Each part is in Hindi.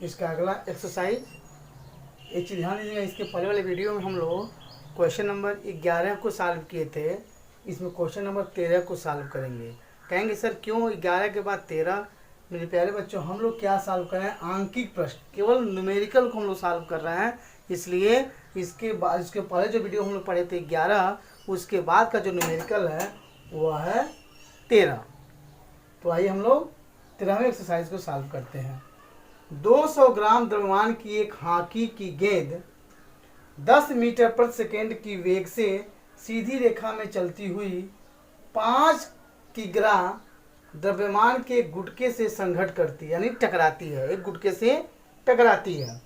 इसका अगला एक्सरसाइज, एक चीज़ ध्यान दीजिएगा, इसके पहले वाले वीडियो में हम लोग क्वेश्चन नंबर 11 को सॉल्व किए थे। इसमें क्वेश्चन नंबर 13 को सॉल्व करेंगे। कहेंगे सर क्यों 11 के बाद 13? मेरे प्यारे बच्चों, हम लोग क्या सॉल्व कर रहे हैं? आंकिक प्रश्न, केवल न्यूमेरिकल को हम लोग सॉल्व कर रहे हैं। इसलिए इसके बाद, इसके पहले जो वीडियो हम लोग पढ़े थे 11, उसके बाद का जो न्यूमेरिकल है वह है 13। तो आइए हम लोग 13वें एक्सरसाइज को सॉल्व करते हैं। 200 ग्राम द्रव्यमान की एक हॉकी की गेंद 10 मीटर प्रति सेकेंड की वेग से सीधी रेखा में चलती हुई 5 किग्रा द्रव्यमान के गुटके से संघट करती है, यानी टकराती है, एक गुटके से टकराती है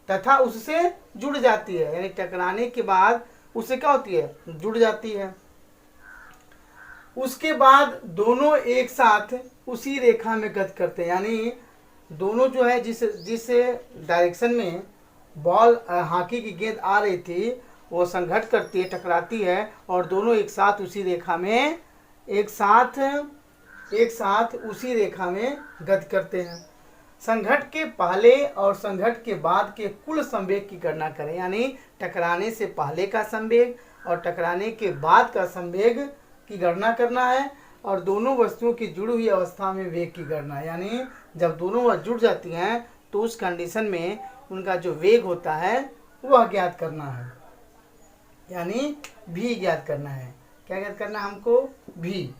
तथा उससे जुड़ जाती है। यानी टकराने के बाद उससे क्या होती है? जुड़ जाती है। उसके बाद दोनों एक साथ उसी रेखा में गति करते हैं, यानी दोनों जो है जिस डायरेक्शन में बॉल हॉकी की गेंद आ रही थी वो संघट करती है, टकराती है, और दोनों एक साथ उसी रेखा में एक साथ उसी रेखा में गति करते हैं। संघट के पहले और संघट के बाद के कुल संवेग की गणना करें, यानी टकराने से पहले का संवेग और टकराने के बाद का संवेग की गणना करना है, और दोनों वस्तुओं की जुड़ी हुई अवस्था में वेग की गणना, यानी जब दोनों जुड़ जाती हैं तो उस कंडीशन में उनका जो वेग होता है वह ज्ञात करना है, यानी भी ज्ञात करना है। क्या ज्ञात करना है हमको? भी।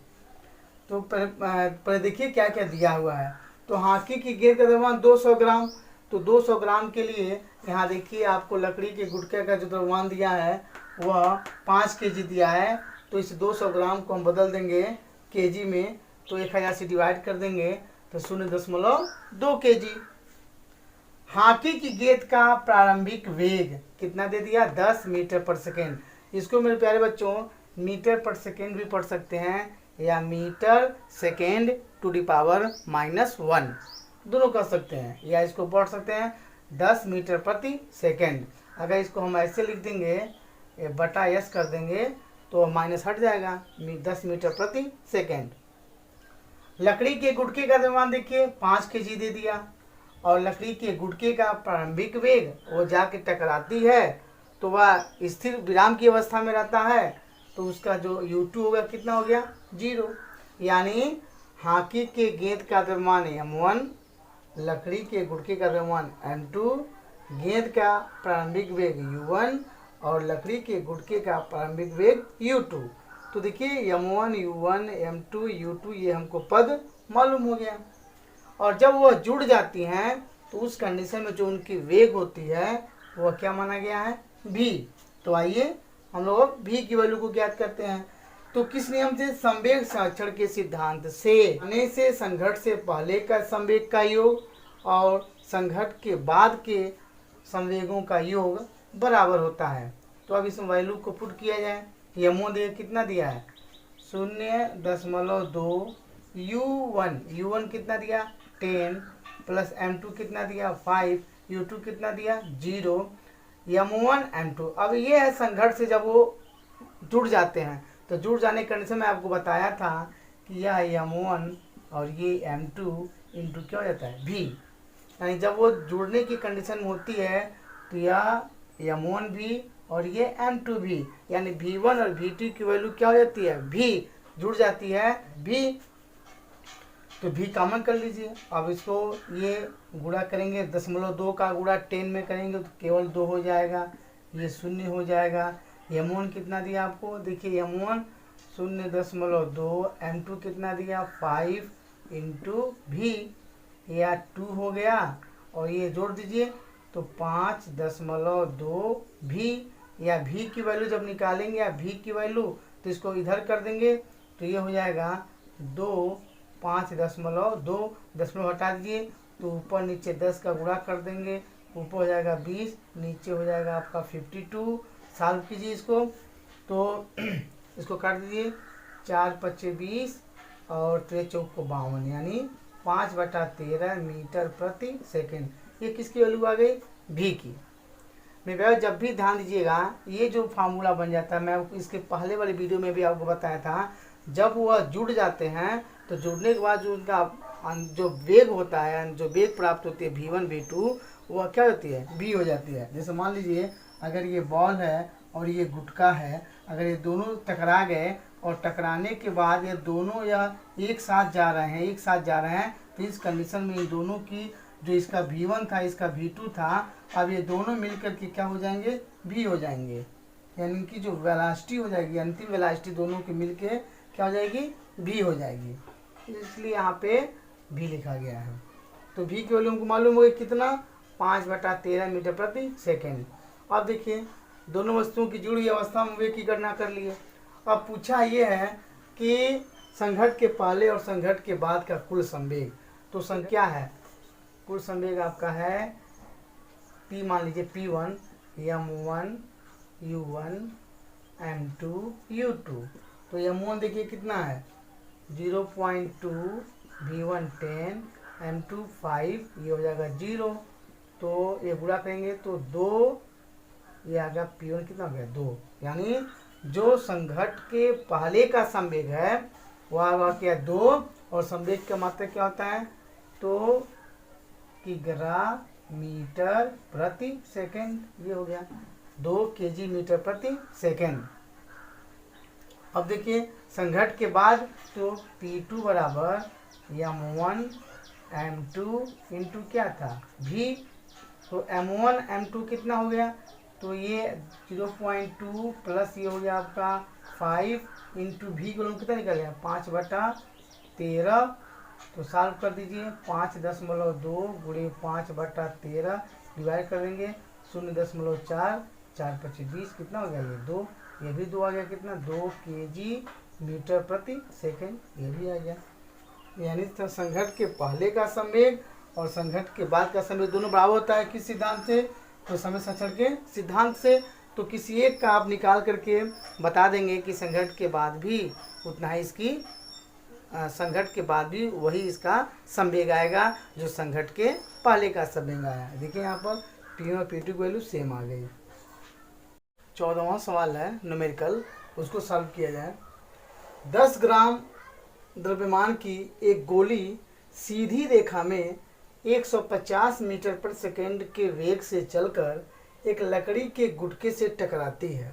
तो पर देखिए क्या क्या दिया हुआ है। तो हॉकी की गेंद का द्रव्यमान 200 ग्राम, तो 200 ग्राम के लिए यहाँ देखिए आपको लकड़ी के गुटके का जो द्रव्यमान दिया है वह 5 kg दिया है। तो इस 200 ग्राम को हम बदल देंगे केजी में, तो 1000 से डिवाइड कर देंगे तो 0.2 kg। हॉकी की गेंद का प्रारंभिक वेग कितना दे दिया? 10 मीटर पर सेकेंड। इसको मेरे प्यारे बच्चों मीटर पर सेकेंड भी पढ़ सकते हैं या metre second to the power -1 दोनों कर सकते हैं, या इसको पढ़ सकते हैं 10 मीटर प्रति सेकेंड। अगर इसको हम ऐसे लिख देंगे बटा s कर देंगे तो माइनस हट जाएगा, 10 मीटर प्रति सेकेंड। लकड़ी के गुटके का द्रव्यमान देखिए 5 kg दे दिया, और लकड़ी के गुटके का प्रारंभिक वेग वो जाके टकराती है तो वह स्थिर विराम की अवस्था में रहता है, तो उसका जो U2 होगा कितना हो गया? 0। यानी हॉकी के गेंद का द्रव्यमान m1, लकड़ी के गुटके का द्रव्यमान m2, गेंद का प्रारंभिक वेग u1 और लकड़ी के गुटके का प्रारंभिक वेग u2। तो देखिए m1 u1 m2 u2 ये हमको पद मालूम हो गया। और जब वह जुड़ जाती हैं तो उस कंडीशन में जो उनकी वेग होती है वह क्या माना गया है? v। तो आइए हम लोग v की वैल्यू को ज्ञात करते हैं। तो किस नियम से? संवेग संरक्षण के सिद्धांत से संघट से पहले का संवेग का योग और संघट के बाद के संवेगों का योग बराबर होता है। तो अब इस वैल्यू को पुट किया जाए। यमो दे कितना दिया है? 0.2 u1 कितना दिया? 10 प्लस m2 कितना दिया? 5, u2 कितना दिया? 0, m1 m2। अब ये है संघट से जब वो जुड़ जाते हैं, तो जुड़ जाने के कंडीशन में आपको बताया था कि यह m1 और ये m2 इंटू क्या हो जाता है? v। यानी जब वो जुड़ने की कंडीशन में होती है तो यह m1 भी और ये m2 भी, यानी v1 और v2 की वैल्यू क्या हो जाती है? v जुड़ जाती है v। तो v कॉमन कर लीजिए। अब इसको ये गुणा करेंगे, 0.2 का गुणा 10 में करेंगे तो केवल 2 हो जाएगा, ये 0 हो जाएगा। m1 कितना दिया आपको? देखिए m1 0.2, m2 कितना दिया? 5 इंटू v, या 2 हो गया, और ये जोड़ दीजिए तो 5.2 v, या v की वैल्यू जब निकालेंगे या v की वैल्यू तो इसको इधर कर देंगे तो ये हो जाएगा 2, 5.2, दशमलव हटा दीजिए तो ऊपर नीचे 10 का गुणा कर देंगे, ऊपर हो जाएगा 20, नीचे हो जाएगा आपका 52। सॉल्व कीजिए इसको, तो इसको काट दीजिए, 4 × 5 = 20 और 3 × 4 = 52, यानी 5/13 मीटर प्रति सेकेंड। ये किसकी वैल्यू आ गई? v की। मैं जब भी ध्यान दीजिएगा ये जो फार्मूला बन जाता है, मैं इसके पहले वाले वीडियो में भी आपको बताया था, जब वह जुड़ जाते हैं तो जुड़ने के बाद जो उनका जो वेग होता है, जो वेग प्राप्त होती है v1 v2, वह क्या होती है v हो जाती है। जैसे मान लीजिए अगर ये बॉल है और ये गुटका है, अगर ये दोनों टकरा गए और टकराने के बाद ये दोनों या एक साथ जा रहे हैं तो इस कंडीशन में इन दोनों की जो इसका v1 था इसका v2 था, अब ये दोनों मिलकर के क्या हो जाएंगे v हो जाएंगे, यानी इनकी जो वेलोसिटी हो जाएगी, अंतिम वेलोसिटी दोनों की मिलके क्या हो जाएगी v हो जाएगी, इसलिए यहाँ पे v लिखा गया है। तो v की वैल्यू हमको मालूम हो गई कितना, 5/13 मीटर प्रति सेकेंड। अब देखिए दोनों वस्तुओं की जुड़ी अवस्था में वेग की गणना कर लिए। अब पूछा ये है कि संघट के पहले और संघट के बाद का कुल संवेग, तो संख्या है कुल संवेग आपका है p, मान लीजिए p1 m1 u1 m2 u2। तो m1 देखिए कितना है 0.2, v1 10, m2 5, ये हो जाएगा 0। तो ये गुणा करेंगे तो 2, ये आ गया p1 कितना हो गया 2, यानी जो संघट के पहले का संवेग है वह आ गया 2 और संवेग का मात्रा क्या होता है तो किग्रा मीटर प्रति सेकेंड, ये हो गया 2 kg मीटर प्रति सेकेंड। अब देखिए संघट के बाद तो P2 बराबर m1 m2 इंटू क्या था v, तो m1 m2 कितना हो गया तो ये 0.2 प्लस ये हो गया आपका 5 इंटू v को कितना निकल गया 5/13, तो सॉल्व कर दीजिए 5.2 गुणे 5/13 डिवाइड कर देंगे 0.4, 4×5 कितना हो गया ये 2, ये भी 2 आ गया कितना 2 kg मीटर प्रति सेकेंड, ये भी आ गया। यानी संघट के पहले का संवेग और संघट के बाद का संवेग दोनों बराबर होता है किस सिद्धांत से, तो समय संचरण के सिद्धांत से। तो किसी एक का आप निकाल करके बता देंगे कि संघट के बाद भी उतना ही इसकी संघट के बाद भी वही इसका संवेग आएगा जो संघट के पहले का संवेग आया। देखिए यहाँ पर P1 और P2 की वैल्यू सेम आ गई। 14वां सवाल है न्यूमेरिकल, उसको सॉल्व किया जाए। 10 ग्राम द्रव्यमान की एक गोली सीधी रेखा में 150 मीटर प्रति सेकेंड के वेग से चलकर एक लकड़ी के गुटके से टकराती है।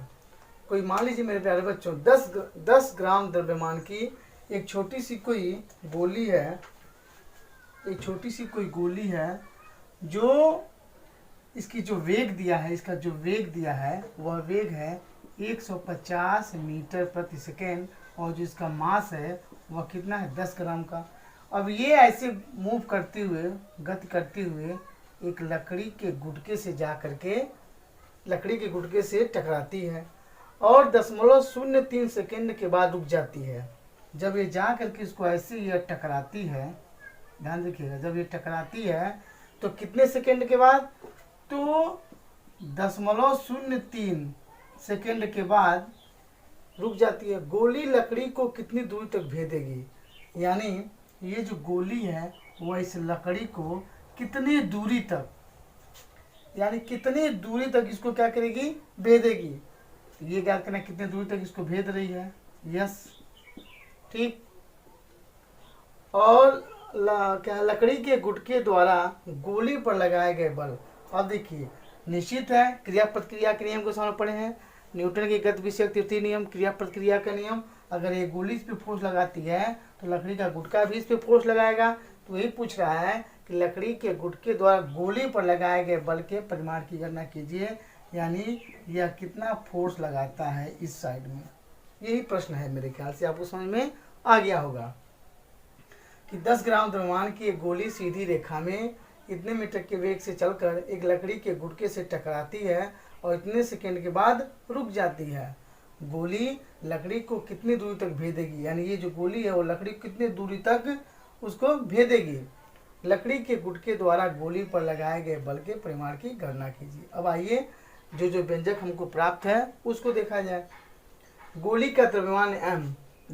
कोई मान लीजिए मेरे प्यारे बच्चों 10 ग्राम द्रव्यमान की एक छोटी सी कोई गोली है, जो इसकी जो वेग दिया है, इसका जो वेग दिया है वह वेग है 150 मीटर प्रति सेकेंड और जो इसका मास है वह कितना है 10 ग्राम का। अब ये ऐसे मूव करते हुए गति करते हुए एक लकड़ी के गुटके से जा करके लकड़ी के गुटके से टकराती है और 0.03 सेकेंड के बाद रुक जाती है। जब ये जा करके इसको ऐसे ये टकराती है, ध्यान रखिएगा, जब ये टकराती है तो कितने सेकेंड के बाद, तो 0.03 सेकेंड के बाद रुक जाती है। गोली लकड़ी को कितनी दूरी तक भेदेगी, यानी ये जो गोली है वह इस लकड़ी को कितनी दूरी तक, यानी कितनी दूरी तक इसको क्या करेगी भेदेगी। ये क्या करना कितनी दूरी तक इसको भेद रही है, यस ठीक। और क्या लकड़ी के गुटके द्वारा गोली पर लगाए गए बल। अब देखिए निश्चित है क्रिया प्रतिक्रिया के नियम को सामने पढ़े हैं, न्यूटन के गति विषयक तृतीय नियम, क्रिया प्रतिक्रिया का नियम। अगर ये गोली इस पे फोर्स लगाती है तो लकड़ी का गुटका भी इस पे फोर्स लगाएगा। तो यही पूछ रहा है कि लकड़ी के गुटके द्वारा गोली पर लगाए गए बल के परिमाण की गणना कीजिए, यानी यह कितना फोर्स लगाता है इस साइड में। यही प्रश्न है, मेरे ख्याल से आपको समझ में आ गया होगा कि 10 ग्राम द्रव्यमान की एक गोली सीधी रेखा में इतने मीटर के वेग से चलकर एक लकड़ी के गुटके से टकराती है और इतने सेकेंड के बाद रुक जाती है। गोली लकड़ी को कितनी दूरी तक भेदेगी, यानी ये जो गोली है वो लकड़ी को कितनी दूरी तक उसको भेदेगी। लकड़ी के गुटके द्वारा गोली पर लगाए गए बल के परिमाण की गणना कीजिए। अब आइए जो जो व्यंजक हमको प्राप्त है उसको देखा जाए। गोली का द्रव्यमान m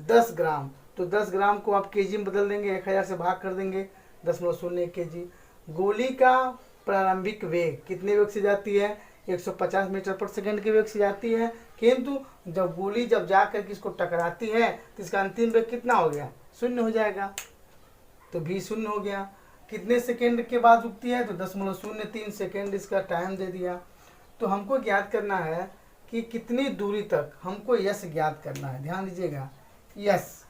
10 ग्राम, तो 10 ग्राम को आप केजी में बदल देंगे, 1000 से भाग कर देंगे 10.01 kg। गोली का प्रारंभिक वेग कितने वेग से जाती है, 150 मीटर प्रति सेकंड के वेग से जाती है, किंतु जब गोली जब जा कर के इसको टकराती है तो इसका अंतिम वेग कितना हो गया, 0 हो जाएगा। तो v शून्य हो गया। कितने सेकेंड के बाद रुकती है, तो 0.03 सेकेंड इसका टाइम दे दिया। तो हमको ज्ञात करना है कि कितनी दूरी तक, हमको यस ज्ञात करना है, ध्यान दीजिएगा, यस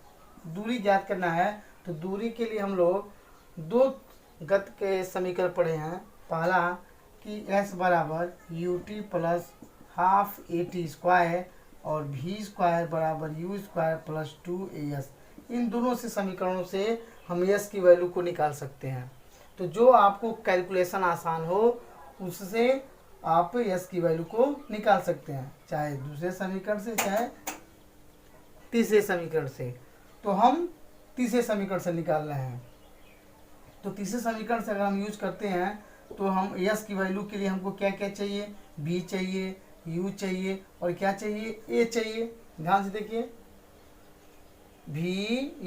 दूरी ज्ञात करना है। तो दूरी के लिए हम लोग दो गत के समीकरण पढ़े हैं। पहला कि s बराबर U T plus half A T square और v स्क्वायर बराबर यू स्क्वायर प्लस 2as। इन दोनों से समीकरणों से हम s की वैल्यू को निकाल सकते हैं। तो जो आपको कैलकुलेशन आसान हो उससे आप s की वैल्यू को निकाल सकते हैं, चाहे दूसरे समीकरण से चाहे तीसरे समीकरण से। तो हम तीसरे समीकरण से निकाल रहे हैं। तो तीसरे समीकरण से अगर हम यूज करते हैं तो हम s की वैल्यू के लिए हमको क्या क्या चाहिए, b चाहिए, u चाहिए और क्या चाहिए, a चाहिए। ध्यान से देखिए, v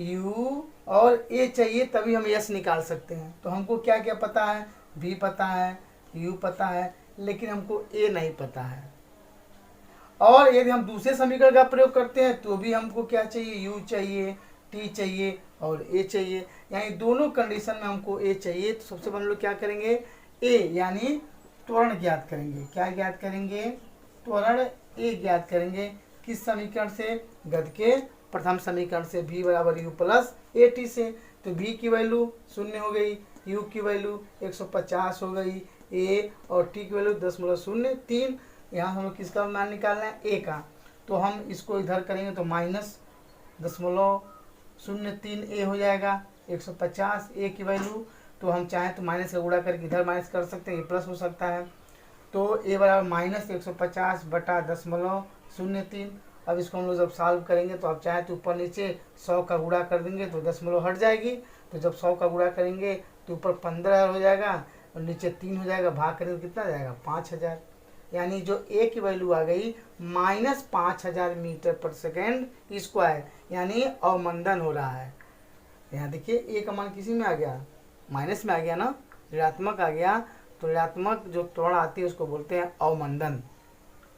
u और a चाहिए, तभी हम s निकाल सकते हैं। तो हमको क्या क्या पता है, v पता है, u पता है, लेकिन हमको a नहीं पता है। और यदि हम दूसरे समीकरण का प्रयोग करते हैं तो भी हमको क्या चाहिए, u चाहिए, t चाहिए और a चाहिए। यानी दोनों कंडीशन में हमको a चाहिए। तो सबसे पहले हम लोग क्या करेंगे, a यानी त्वरण ज्ञात करेंगे। क्या ज्ञात करेंगे, त्वरण a ज्ञात करेंगे। किस समीकरण से, गद के प्रथम समीकरण से, v बराबर u प्लस ए टी से। तो v की वैल्यू 0 हो गई, u की वैल्यू 150 हो गई, a और t की वैल्यू 0.03। यहाँ हम लोग किसका मान निकालना है, a का। तो हम इसको इधर करेंगे तो -0.03 a हो जाएगा, 150 a की वैल्यू। तो हम चाहें तो माइनस का गुणा करके इधर माइनस कर सकते हैं, ये प्लस हो सकता है। तो a बराबर -150 बटा 0.03। अब इसको हम लोग जब सॉल्व करेंगे तो आप चाहें तो ऊपर नीचे 100 का गुणा कर देंगे तो दशमलव हट जाएगी। तो जब 100 का गुणा करेंगे तो ऊपर 15 हो जाएगा और नीचे 3 हो जाएगा, भाग करेंगे तो कितना जाएगा, 5000। यानी जो a की वैल्यू आ गई -5000 मीटर पर सेकेंड स्क्वायर, यानी अवमंदन हो रहा है। यहाँ देखिए a का मान किसी में आ गया, माइनस में आ गया ना, ऋणात्मक आ गया। तो ऋणात्मक जो त्वरण आती है उसको बोलते हैं अवमंदन।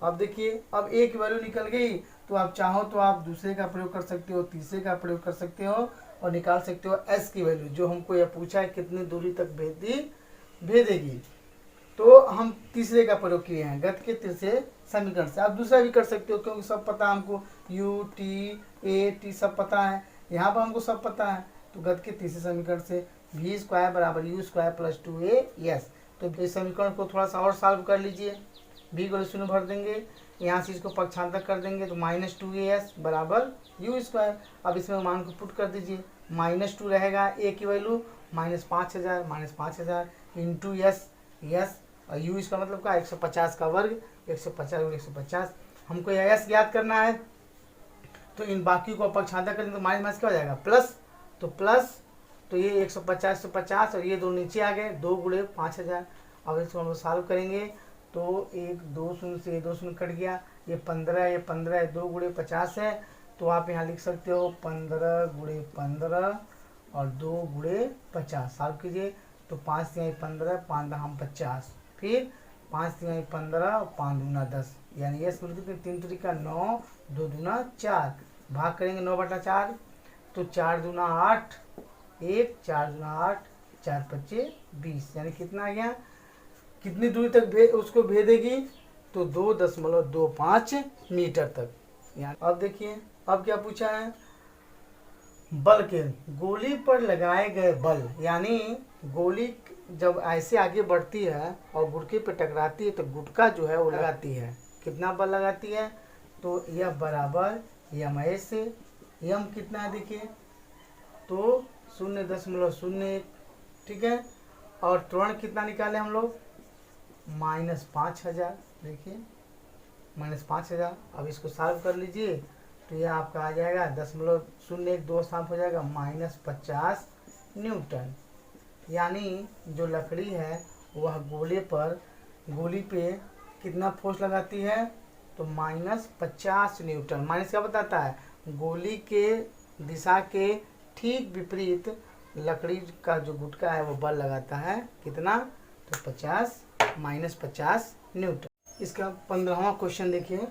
अब देखिए, अब a की वैल्यू निकल गई। तो आप चाहो तो आप दूसरे का प्रयोग कर सकते हो, तीसरे का प्रयोग कर सकते हो और निकाल सकते हो s की वैल्यू, जो हमको यह पूछा है कितनी दूरी तक भेदेगी। तो हम तीसरे का प्रयोग किए हैं गत के तीसरे समीकरण से। आप दूसरा भी कर सकते हो क्योंकि सब पता है हमको, u t a t सब पता है, यहाँ पर हमको सब पता है। तो गत के तीसरे समीकरण से v स्क्वायर बराबर यू स्क्वायर प्लस 2as। तो इस समीकरण को थोड़ा सा और सॉल्व कर लीजिए। v को 0 भर देंगे, यहाँ से इसको पक्षांतर कर देंगे तो -2as बराबर यू स्क्वायर। अब इसमें मान को पुट कर दीजिए, -2 रहेगा a की वैल्यू, -5000 इंटू यस और u इसका मतलब का 150 का वर्ग, 150 हमको यह s ज्ञात करना है। तो इन बाकी को पक्षांतर करेंगे तो माइनस क्या हो जाएगा, प्लस। तो प्लस, तो ये 150 से 50 और ये दो नीचे आ गए, 2 गुणे 5000। अब इसको हम लोग सॉल्व करेंगे तो 1 2 शून्य से 2 शून्य कट गया, ये 15 ये 15 2 गुणे 50 है। तो आप यहाँ लिख सकते हो 15 गुणे 15 और 2 गुणे 50। सॉल्व कीजिए तो 5 3 15, 5 10 50, फिर 5 3 15 और 5 दूना 10, यानी ये समझ कितने, 3 तरीका 9, 2 दूना 4, भाग करेंगे 9/4। तो 4 दूना 8, 1 4 दूना 8, 4 5 20, यानी कितना आ गया, कितनी दूरी तक उसको भेदेगी, तो 2.25 मीटर तक। यहाँ अब देखिए, अब क्या पूछा है, बल के गोली पर लगाए गए बल, यानी गोली जब ऐसे आगे बढ़ती है और गुटके पे टकराती है तो गुटका जो है वो लगाती है, कितना बल लगाती है, तो यह बराबर यम से, यम कितना है देखिए, तो 0.01, ठीक है। और त्वरण कितना निकाले हम लोग, -5000, देखिए -5000। अब इसको सॉल्व कर लीजिए तो यह आपका आ जाएगा 0.01 साफ हो जाएगा, -50 न्यूटन। यानी जो लकड़ी है वह गोली पे कितना फोर्स लगाती है, तो -50 न्यूटन। माइनस क्या बताता है, गोली के दिशा के ठीक विपरीत लकड़ी का जो गुटका है वो बल लगाता है, कितना, तो -50 न्यूटन। इसका 15वां क्वेश्चन देखिए,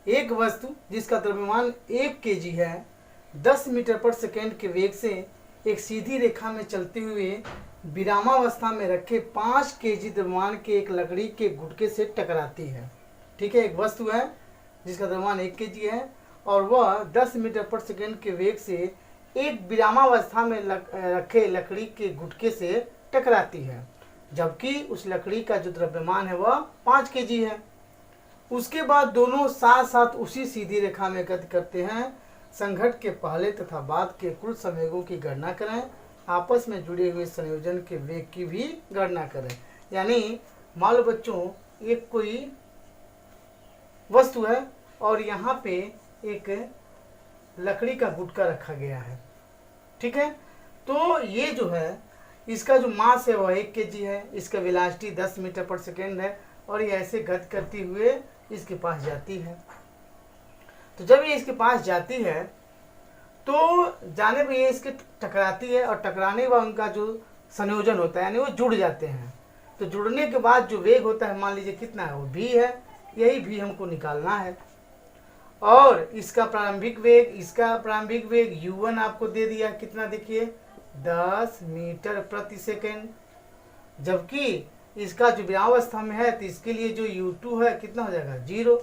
एक वस्तु जिसका द्रव्यमान 1 kg है 10 मीटर पर सेकेंड के वेग से एक सीधी रेखा में चलते हुए विरामावस्था में रखे 5 केजी द्रव्यमान के एक लकड़ी के गुटके से टकराती है। ठीक है, एक वस्तु है जिसका द्रव्यमान 1 केजी है और वह 10 मीटर पर सेकेंड के वेग से एक विरामावस्था में रखे लकड़ी के गुटके से टकराती है, जबकि उस लकड़ी का जो द्रव्यमान है वह 5 केजी है। उसके बाद दोनों साथ साथ उसी सीधी रेखा में गति करते हैं। संघट के पहले तथा बाद के कुल संवेगों की गणना करें। आपस में जुड़े हुए संयोजन के वेग की भी गणना करें। यानी मान लो बच्चों, एक कोई वस्तु है और यहाँ पे एक लकड़ी का गुटका रखा गया है। ठीक है, तो ये जो है इसका जो मास है वह 1 केजी है, इसका वेलोसिटी 10 मीटर पर सेकेंड है और ये ऐसे गति करती हुए इसके पास जाती है। तो जब ये इसके पास जाती है तो जाने पर ये इसके टकराती है और टकराने के बाद उनका जो संयोजन होता है यानी वो जुड़ जाते हैं। तो जुड़ने के बाद जो वेग होता है मान लीजिए कितना है, वो v है। यही v हमको निकालना है और इसका प्रारंभिक वेग u1 आपको दे दिया, कितना देखिए 10 मीटर प्रति सेकेंड, जबकि इसका जो विरामावस्था में है तो इसके लिए जो u2 है कितना हो जाएगा 0।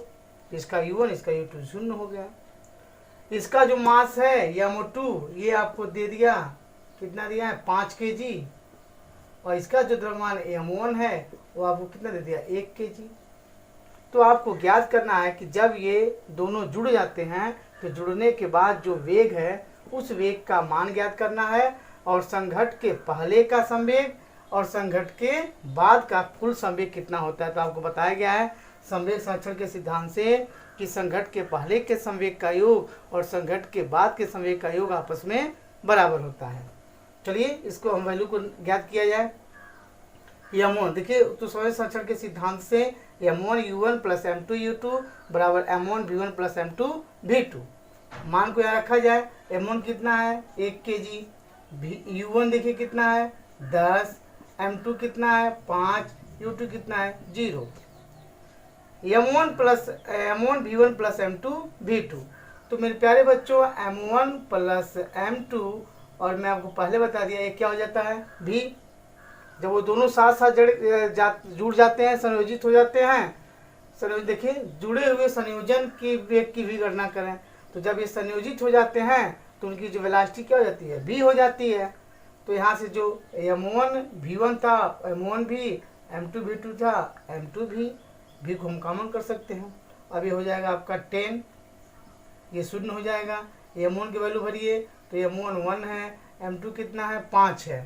इसका u1 इसका u2 0 हो गया। इसका जो मास है m2 ये आपको दे दिया, कितना दिया है 5 केजी, और इसका जो द्रव्यमान m1 है वो आपको कितना दे दिया 1 केजी। तो आपको ज्ञात करना है कि जब ये दोनों जुड़ जाते हैं तो जुड़ने के बाद जो वेग है उस वेग का मान ज्ञात करना है और संघट के पहले का संवेग और संघट के बाद का कुल संवेग कितना होता है। तो आपको बताया गया है संवेग संरक्षण के सिद्धांत से कि संघट के पहले के संवेग का योग और संघट के बाद के संवेग का योग आपस में बराबर होता है। चलिए इसको हम वैल्यू को ज्ञात किया जाए। m1 देखिए, तो संवेग संरक्षण के सिद्धांत से m1 u1 plus m2 u2 बराबर m1 v1 plus m2 v2। मान को यहाँ रखा जाए। m1 कितना है 1 केजी, u1 देखिए कितना है 10, m2 कितना है 5, u2 कितना है 0। m1 v1 plus m2 v2। तो मेरे प्यारे बच्चों m1 प्लस m2 और मैं आपको पहले बता दिया ये क्या हो जाता है v। जब वो दोनों साथ साथ जुड़ जाते हैं, संयोजित हो जाते हैं, देखिए जुड़े हुए संयोजन की वेग की भी गणना करें। तो जब ये संयोजित हो जाते हैं तो उनकी जो वेलोसिटी क्या हो जाती है v हो जाती है। तो यहाँ से जो m1 v1 था m1 भी, m2 v2 था m2 भी, v को हम कॉमन कर सकते हैं। अब ये हो जाएगा आपका 10, ये शून्य हो जाएगा। m1 की वैल्यू भरिए तो m1 1 है, m2 कितना है 5 है,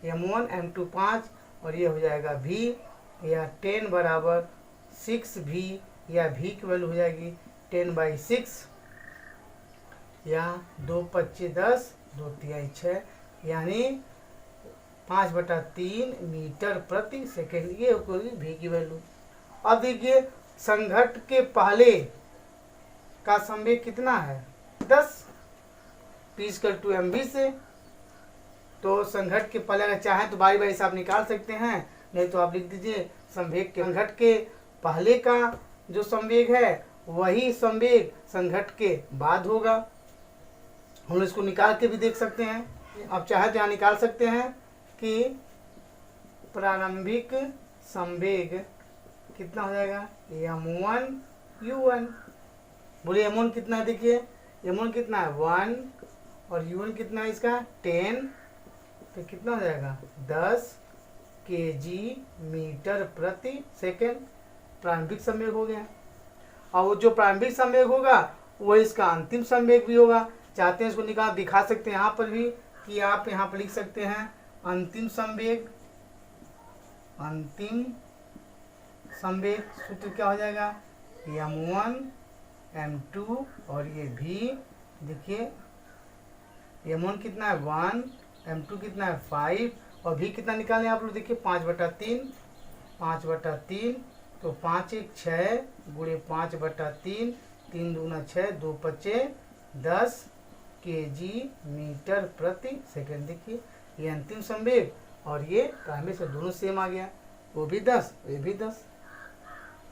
m1 m2 5 और ये हो जाएगा v या 10 बराबर 6v या v की वैल्यू हो जाएगी 10/6 या 2 25 10 2 तिहाई 6 यानी 5/3 मीटर प्रति सेकेंड। ये होगी v की वैल्यू। अब देखिए संघट के पहले का संवेग कितना है 10 p/mv से। तो संघट के पहले अगर चाहें तो बारी बारी से आप निकाल सकते हैं, नहीं तो आप लिख दीजिए संवेग के संघट के पहले का जो संवेग है वही संवेग संघट के बाद होगा। हम लोग इसको निकाल के भी देख सकते हैं। आप चाहे तो यहाँ निकाल सकते हैं कि प्रारंभिक संवेग कितना हो जाएगा m1 u1। बोलिए m1 कितना है, देखिए m1 कितना है 1 और u1 कितना है इसका 10, तो कितना हो जाएगा 10 केजी मीटर प्रति सेकेंड प्रारंभिक संवेग हो गया। और वो जो प्रारंभिक संवेग होगा वो इसका अंतिम संवेग भी होगा। चाहते हैं इसको निकाल दिखा सकते हैं यहाँ पर भी कि आप यहाँ पर लिख सकते हैं अंतिम संवेग। अंतिम संवेग सूत्र क्या हो जाएगा m1 m2 और ये v। देखिए m1 कितना है 1, m2 कितना है 5 और v कितना निकालें आप लोग, देखिए 5/3 5/3 तो 5 1 6 गुणे 5/3 3 दूना 6 2 5 10 केजी मीटर प्रति सेकेंड। देखिए ये अंतिम संवेग और ये प्रारंभिक से दोनों सेम आ गया, वो भी 10 ये भी 10।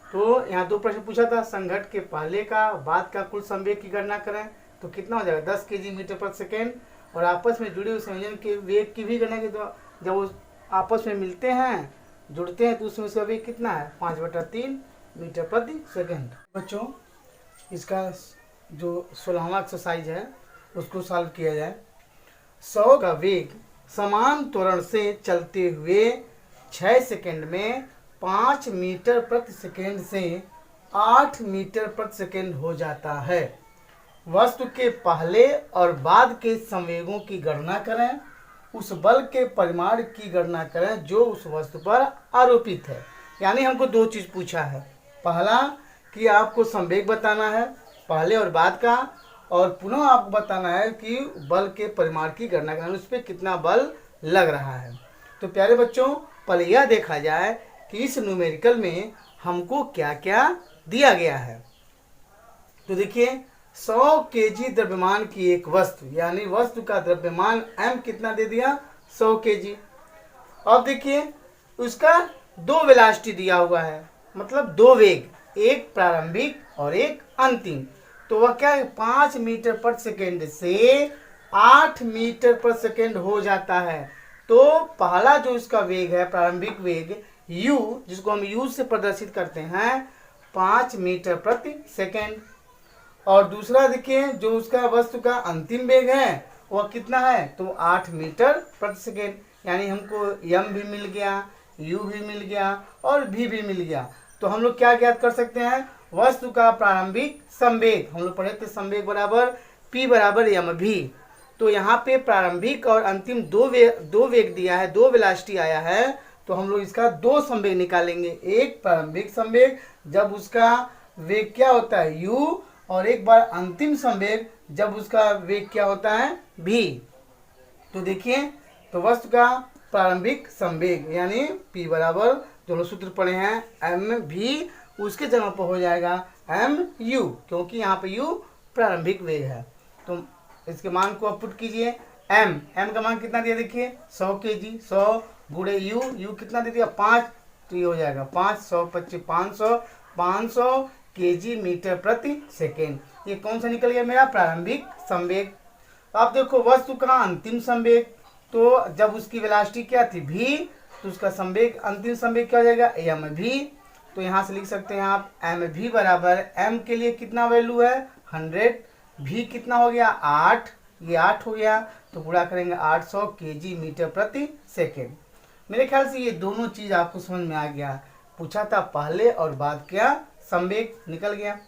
तो यहाँ दो प्रश्न पूछा था, संघट के पहले का बाद का कुल संवेग की गणना करें तो कितना हो जाएगा 10 केजी मीटर प्रति सेकेंड और आपस में जुड़े हुए संयोजन के वेग की भी गणना की। तो जब वो आपस में मिलते हैं, जुड़ते हैं, तो उसमें उसका वेग कितना है, 5/3 मीटर प्रति सेकेंड। बच्चों इसका जो 16वां एक्सरसाइज है उसको सॉल्व किया जाए। 100 का वेग समान त्वरण से चलते हुए 6 सेकेंड में 5 मीटर प्रति सेकेंड से 8 मीटर प्रति सेकेंड हो जाता है। वस्तु के पहले और बाद के संवेगों की गणना करें। उस बल के परिमाण की गणना करें जो उस वस्तु पर आरोपित है। यानी हमको दो चीज़ पूछा है। पहला कि आपको संवेग बताना है पहले और बाद का, और पुनः आपको बताना है कि बल के परिमाण की गणना करना, उस पर कितना बल लग रहा है। तो प्यारे बच्चों, पहले यह देखा जाए कि इस न्यूमेरिकल में हमको क्या क्या दिया गया है। तो देखिए 100 केजी द्रव्यमान की एक वस्तु, यानी वस्तु का द्रव्यमान m कितना दे दिया, 100 केजी। अब देखिए उसका दो वेलोसिटी दिया हुआ है, मतलब दो वेग, एक प्रारंभिक और एक अंतिम। तो वह क्या है, 5 मीटर प्रति सेकेंड से 8 मीटर प्रति सेकेंड हो जाता है। तो पहला जो इसका वेग है, प्रारंभिक वेग u, जिसको हम u से प्रदर्शित करते हैं, 5 मीटर प्रति सेकेंड। और दूसरा देखिए जो उसका वस्तु का अंतिम वेग है वह कितना है, तो 8 मीटर प्रति सेकेंड। यानी हमको m भी मिल गया, u भी मिल गया और v भी मिल गया। तो हम लोग क्या ज्ञात कर सकते हैं, वस्तु का प्रारंभिक संवेग, हम लोग पढ़े थे संवेग बराबर p बराबर mv। तो यहाँ पे प्रारंभिक और अंतिम दो वेग दिया है, दो वेलोसिटी आया है। तो हम लोग इसका दो संवेग निकालेंगे, एक प्रारंभिक संवेग जब उसका वेग क्या होता है u, और एक बार अंतिम संवेग जब उसका वेग क्या होता है v। तो देखिए तो वस्तु का प्रारंभिक संवेग यानी p बराबर जो लोग सूत्र पढ़े हैं mv, उसके जगह पर हो जाएगा mu, क्योंकि यहाँ पे u प्रारंभिक वेग है। तो इसके मान को आप पुट कीजिए। m का मान कितना दिया, देखिए 100 केजी, 100 गुणे u कितना दे दिया 5, तो ये हो जाएगा 500 25 500 केजी मीटर प्रति सेकेंड। ये कौन सा निकल गया मेरा, प्रारंभिक संवेग। अब देखो वस्तु का अंतिम संवेग, तो जब उसकी वेलोसिटी क्या थी v, तो उसका संवेग अंतिम संवेग क्या हो जाएगा mv। तो यहाँ से लिख सकते हैं आप mv बराबर m के लिए कितना वैल्यू है 100, v कितना हो गया 8, ये 8 हो गया, तो पूरा करेंगे 800 केजी मीटर प्रति सेकेंड। मेरे ख्याल से ये दोनों चीज़ आपको समझ में आ गया। पूछा था पहले और बाद क्या संवेग, निकल गया।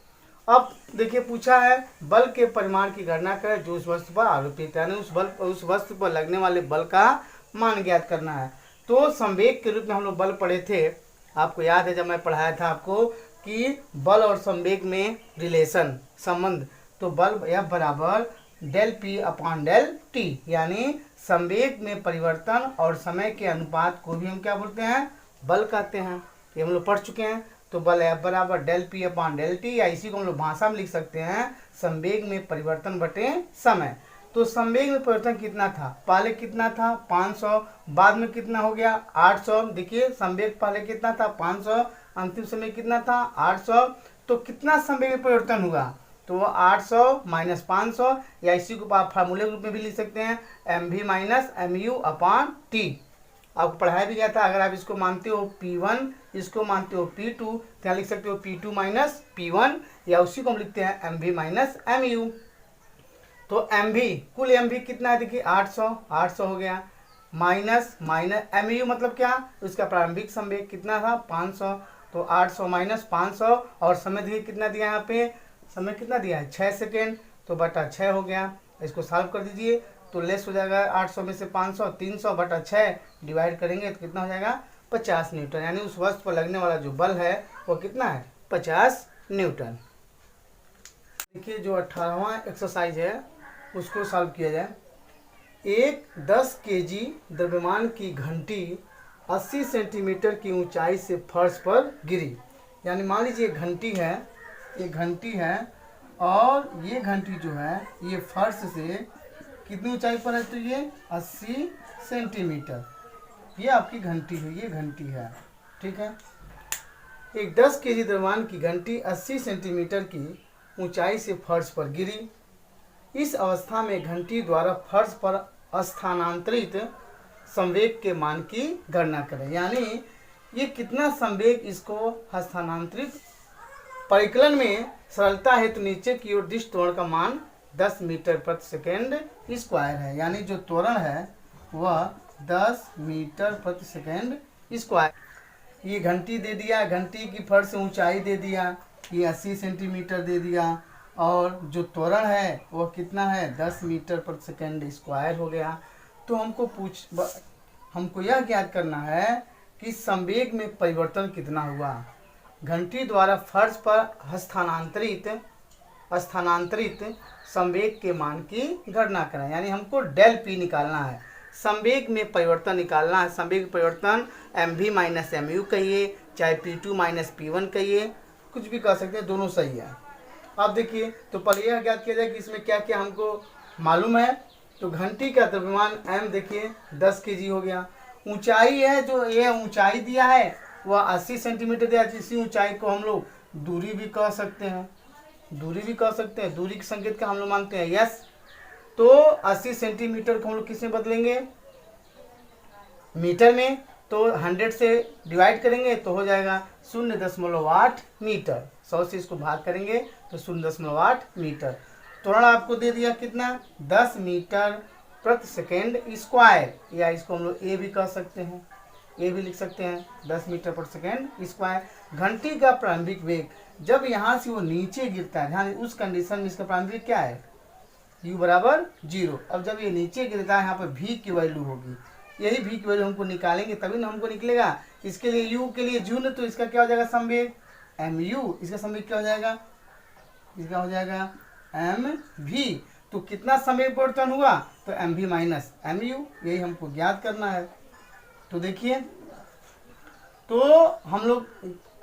अब देखिए पूछा है बल के परिमाण की गणना करें जो उस वस्तु पर आरोपित है, यानी उस वस्तु पर लगने वाले बल का मान ज्ञात करना है। तो संवेग के रूप में हम लोग बल पढ़े थे, आपको याद है जब मैं पढ़ाया था आपको कि बल और संवेग में रिलेशन संबंध, तो बल F बराबर del P upon del T, यानी संवेग में परिवर्तन और समय के अनुपात को भी हम क्या बोलते हैं, बल कहते हैं। ये हम लोग पढ़ चुके हैं। तो बल F बराबर del P upon del T, या इसी को हम लोग भाषा में लिख सकते हैं संवेग में परिवर्तन बटे समय। तो संवेग में परिवर्तन कितना था, पहले कितना था 500, बाद में कितना हो गया 800। देखिए संवेग पहले कितना था 500, अंतिम समय कितना था 800। तो कितना संवेग में परिवर्तन हुआ, तो वो 800 माइनस 500, या इसी को आप फार्मूले रूप में भी लिख सकते हैं mv minus mu upon t। आपको पढ़ाया भी गया था। अगर आप इसको मानते हो P1, इसको मानते हो P2, तो यहाँ लिख सकते हो P2 माइनस P1, या उसी को हम लिखते हैं mv माइनस mu। तो mv, कुल mv कितना है, देखिए 800 हो गया, माइनस mu मतलब क्या, उसका प्रारंभिक संवेग कितना था 500, तो 800 माइनस 500, और समय देखिए कितना दिया यहाँ पे, समय कितना दिया है 6 सेकेंड, तो बटा 6 हो गया। इसको सॉल्व कर दीजिए तो लेस हो जाएगा 800 में से 500, 300 बटा 6 डिवाइड करेंगे तो कितना हो जाएगा 50 न्यूटन। यानी उस वस्तु पर लगने वाला जो बल है वो कितना है 50 न्यूटन। देखिए जो 18वां एक्सरसाइज है उसको सॉल्व किया जाए। एक 10 केजी द्रव्यमान की घंटी 80 सेंटीमीटर की ऊंचाई से फर्श पर गिरी। यानी मान लीजिए ये घंटी है और ये घंटी जो है ये फर्श से कितनी ऊंचाई पर है, तो ये 80 सेंटीमीटर, ये आपकी घंटी है, ये घंटी है, ठीक है। एक 10 केजी द्रव्यमान की घंटी 80 सेंटीमीटर की ऊंचाई से फर्श पर गिरी। इस अवस्था में घंटी द्वारा फर्श पर स्थानांतरित संवेग के मान की गणना करें। यानी ये कितना संवेग इसको स्थानांतरित, परिकलन में सरलता हेतु नीचे की ओर दिश त्वरण का मान 10 मीटर प्रति सेकेंड स्क्वायर है। यानी जो त्वरण है वह 10 मीटर प्रति सेकेंड स्क्वायर। ये घंटी दे दिया, घंटी की फर्श ऊंचाई दे दिया, ये 80 सेंटीमीटर दे दिया, और जो त्वरण है वह कितना है 10 मीटर प्रति सेकेंड स्क्वायर हो गया। तो हमको यह ज्ञात करना है कि संवेग में परिवर्तन कितना हुआ। घंटी द्वारा फर्श पर स्थानांतरित संवेग के मान की गणना करें। यानी हमको डेल पी निकालना है, संवेग में परिवर्तन निकालना है। संवेग परिवर्तन mv माइनस mu कहिए, चाहे p2 माइनस p1 कहिए, कुछ भी कह सकते हैं, दोनों सही है। अब देखिए, तो पहले यह ज्ञात किया जाए कि इसमें क्या क्या हमको मालूम है। तो घंटी का द्रव्यमान m देखिए 10 kg हो गया। ऊंचाई है, जो ये ऊंचाई दिया है वह 80 सेंटीमीटर दिया। इसी ऊंचाई को हम लोग दूरी भी कह सकते हैं, दूरी के संकेत का हम लोग मानते हैं यस। तो 80 सेंटीमीटर को हम लोग किस में बदलेंगे, मीटर में। तो 100 से डिवाइड करेंगे तो हो जाएगा 0.8 मीटर। 100 से इसको भाग करेंगे तो 0.8 मीटर। त्वरण आपको दे दिया कितना, 10 मीटर प्रति सेकेंड स्क्वायर, या इसको हम लोग ए भी कह सकते हैं, ए भी लिख सकते हैं, 10 मीटर प्रति सेकेंड स्क्वायर। घंटी का प्रारंभिक वेग जब यहाँ से वो नीचे गिरता है, ध्यान, उस कंडीशन में इसका प्रारंभिक वेग क्या है, u बराबर 0। अब जब ये नीचे गिरता है यहाँ पर v की वैल्यू होगी, यही v की वैल्यू हमको निकालेंगे तभी ना हमको निकलेगा। इसके लिए u के लिए 0, तो इसका क्या हो जाएगा संवेग mu, इसका संवेग क्या हो जाएगा, इसका हो जाएगा mv। तो कितना संवेग परिवर्तन हुआ, तो mv माइनस mu, यही हमको ज्ञात करना है। तो देखिए, तो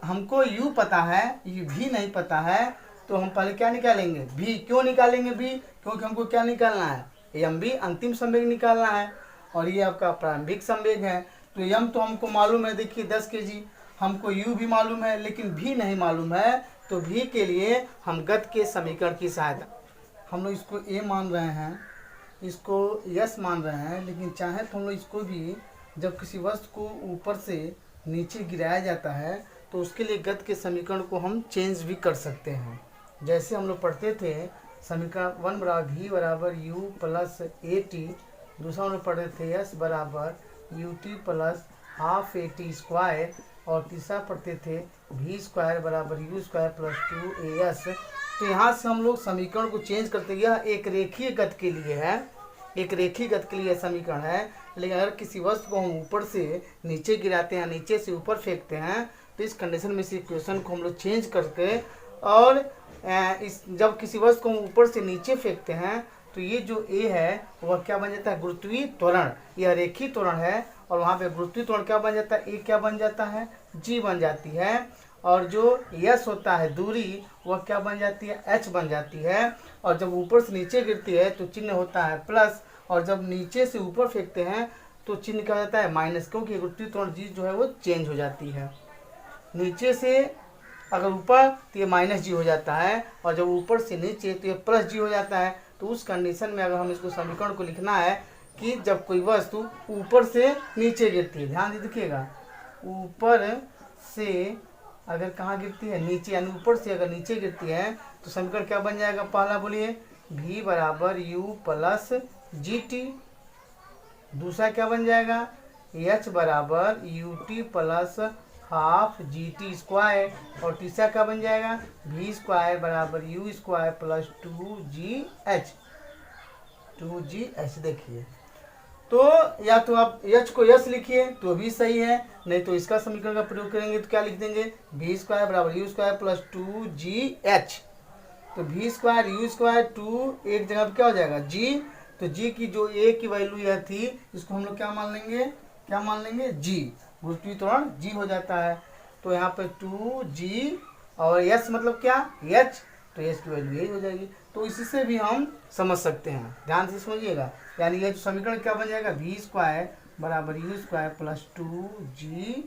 हमको u पता है, ये v नहीं पता है, तो हम पहले क्या निकालेंगे, v। क्यों निकालेंगे v, क्योंकि हमको क्या निकालना है, mv अंतिम संवेग निकालना है, और ये आपका प्रारंभिक संवेग है। तो m तो हमको मालूम है, देखिए 10 kg, हमको u भी मालूम है लेकिन v नहीं मालूम है। तो v के लिए हम गति के समीकरण की सहायता, हम लोग इसको a मान रहे हैं, इसको यस मान रहे हैं, लेकिन चाहे तो हम लोग इसको भी, जब किसी वस्तु को ऊपर से नीचे गिराया जाता है तो उसके लिए गति के समीकरण को हम चेंज भी कर सकते हैं। जैसे हम लोग पढ़ते थे समीकरण 1 बराबर v बराबर u प्लस at, दूसरा हम लोग पढ़ते थे s बराबर ut plus half at square, और तीसरा पढ़ते थे v स्क्वायर बराबर u स्क्वायर प्लस 2as। तो यहाँ से हम लोग समीकरण को चेंज करते हैं। यह एक रेखीय गति के लिए है, एक रेखीय गति के लिए समीकरण है। लेकिन अगर किसी वस्तु को हम ऊपर से नीचे गिराते हैं, नीचे से ऊपर फेंकते हैं, तो इस कंडीशन में इस इक्वेशन को हम लोग चेंज करके, और जब किसी वस्तु को हम ऊपर से नीचे फेंकते हैं तो ये जो a है वह क्या बन जाता है, गुरुत्वीय त्वरण। यह रेखीय त्वरण है, और वहाँ पे गुरुत्वीय त्वरण क्या बन जाता है, a क्या बन जाता है, g बन जाती है, और जो s होता है दूरी, वह क्या बन जाती है, h बन जाती है। और जब ऊपर से नीचे गिरती है तो चिन्ह होता है प्लस, और जब नीचे से ऊपर फेंकते हैं तो चिन्ह क्या हो जाता है, माइनस, क्योंकि गुरुत्वीय त्वरण g जो है वो चेंज हो जाती है। नीचे से अगर ऊपर तो ये माइनस g हो जाता है, और जब ऊपर से नीचे तो ये प्लस g हो जाता है। तो उस कंडीशन में अगर हम इसको समीकरण को लिखना है कि जब कोई वस्तु ऊपर से नीचे गिरती है, ध्यान से देखिएगा, ऊपर से अगर कहाँ गिरती है, नीचे, यानी ऊपर से अगर नीचे गिरती है तो समीकरण क्या बन जाएगा, पहला बोलिए v बराबर u प्लस gt, दूसरा क्या बन जाएगा, h बराबर ut plus half gt square, और तीसरा क्या बन जाएगा, v स्क्वायर बराबर u स्क्वायर प्लस 2gh। देखिए, तो या तो आप h को यस लिखिए तो भी सही है, नहीं तो इसका समीकरण का प्रयोग करेंगे तो क्या लिख देंगे, v स्क्वायर बराबर u स्क्वायर प्लस 2gh। तो v स्क्वायर u स्क्वायर 2 एक जगह पर क्या हो जाएगा, g। तो g की जो a की वैल्यू यह थी, इसको हम लोग क्या मान लेंगे, g, गुरुत्वीय त्वरण g हो जाता है। तो यहाँ पे 2g, और s मतलब क्या, h, तो s की वैल्यू यही हो जाएगी। तो इसी से भी हम समझ सकते हैं, ध्यान से समझिएगा। यानी ये जो समीकरण क्या बन जाएगा, v स्क्वायर बराबर u स्क्वायर प्लस 2gh,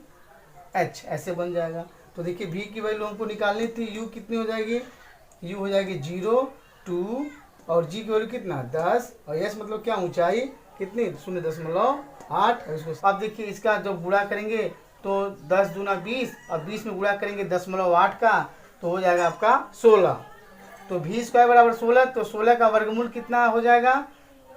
ऐसे बन जाएगा। तो देखिए v की वैल्यू हमको निकालनी थी, u कितनी हो जाएगी, u हो जाएगी 0, 2 और जी की वैल्यू कितना 10 और एस मतलब क्या ऊंचाई कितनी 0.8। और इसको अब देखिए इसका जब गुणा करेंगे तो 10 दूना 20 और 20 में गुणा करेंगे 10.8 का तो हो जाएगा आपका 16। तो v स्क्वायर बराबर 16, तो 16 का वर्गमूल कितना हो जाएगा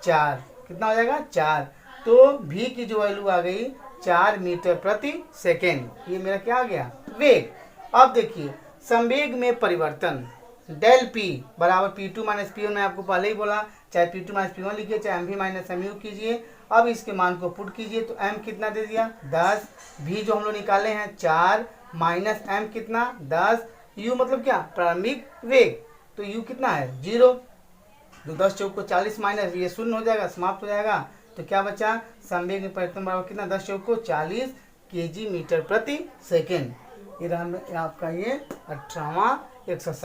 4। कितना हो जाएगा 4। तो v की जो वैल्यू आ गई 4 मीटर प्रति सेकेंड। ये मेरा क्या आ गया वेग। अब देखिए संवेग में परिवर्तन डेल p बराबर P2 माइनस P1 मैं आपको पहले ही बोला, चाहे P2 माइनस P1 लिखिए चाहे MV माइनस MU कीजिए। अब इसके मान को पुट कीजिए तो m कितना दे दिया 10, v जो हम लोग निकाले हैं 4 माइनस m कितना 10, u मतलब क्या प्रारंभिक वेग, तो u कितना है 0। तो 10 चौक को 40 माइनस ये शून्य हो जाएगा, समाप्त हो जाएगा। तो क्या बचा संवेग में परिवर्तन बराबर कितना 10 चौक को 40 kg मीटर प्रति सेकेंड। ये रहा आपका ये 18वां एक्सरसाइज।